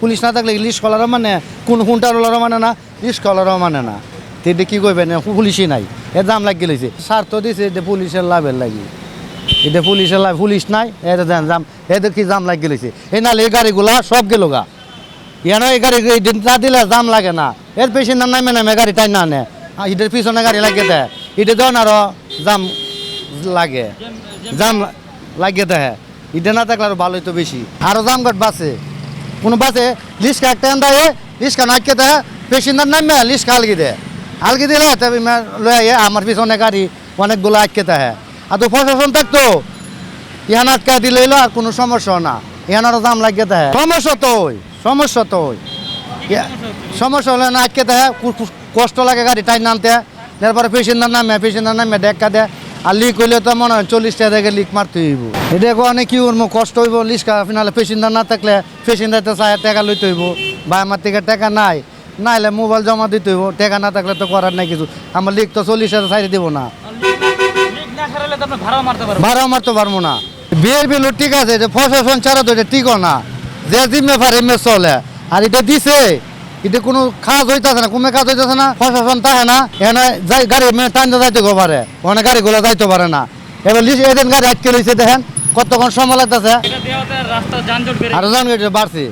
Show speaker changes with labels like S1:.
S1: Police না থাকলে list কলারও মানে কোনটারও মানে না, লিস্ট কলারও মানে না। তো এটা কী করবেন, পুলিশই নাই, এর দাম লাগ গেলেছে। স্বার্থ দিছে এটা পুলিশের লাভের লাগি, এটা পুলিশের লাভ, পুলিশ নাই এটা দাম, এদের কি দাম লাগ গেলেছে। এই নাহলে এই গাড়িগুলা সব গেল গা, ইয়ানো এই গাড়ি না দিলে দাম লাগে না। এর পেছনে নামে নামে গাড়ি টাই না আনে, এটার পিছনে গাড়ি লাগিয়ে দেয়, এটা দেন আরও দাম লাগে, দাম লাগিয়ে দেয়। এটা না থাকলে আরও ভালোই তো বেশি, আরও দাম ঘট বাসে। কোনো বাসে লিস্কা একটা দেয়, লিস্কা নাকিয়ে দেয়, পেছনের নামে লিস্কা আলগি দেয়, আলগি দিলে তবে লয়ে আমার পিছনে গাড়ি অনেকগুলো আটকে দেয়। আর তো প্রশাসন থাকতো ইহান আটকা দিলে এলো আর কোনো সমস্যা না, ইহান আরও দাম লাগিয়ে দেয়। সমস্যা তো সমস্যা হলে না আটকে দেয়, কষ্ট লাগে গাড়ি টাইম নামতে। তারপরে পেশেন্টার নামে ডেক্কা দেয়। আর লিক হইলে তো মনে হয় 40টা থেকে লিক মারতে হইব। এটা অনেক কি করবো, কষ্ট হইব। লিস্কা ফিনালে পেশেন্টার না থাকলে পেশেন্টার তো চায় টাকা লইতে হইব, বা আমার থেকে টাকা নাই, নাইলে মোবাইল জমা দিতে হইব। টাকা না থাকলে তো করার নাই কিছু। আমার লিক তো 40,000 সাইডে দিব না, ভাড়াও মারতে পারবো না। বিয়ের বিল ঠিক আছে, যে প্রশাসন ছাড়া তো এটা ঠিকও না, যে জিম্মে পারে এমনি চলে। আর এটা দিছে, এটা কোনো কাজ হইতেছে না, কোনো কাজ হইতেছে না, প্রশাসন থাকে না। এখানে যাই গাড়ি টাইমটা যাইতে পারে, ওখানে গাড়িগুলো যাইতে পারে না। এবার এদিন গাড়ি আটকে রয়েছে, দেখেন কতক্ষণ সময় লাগতেছে, আর যানজট বাড়ছে।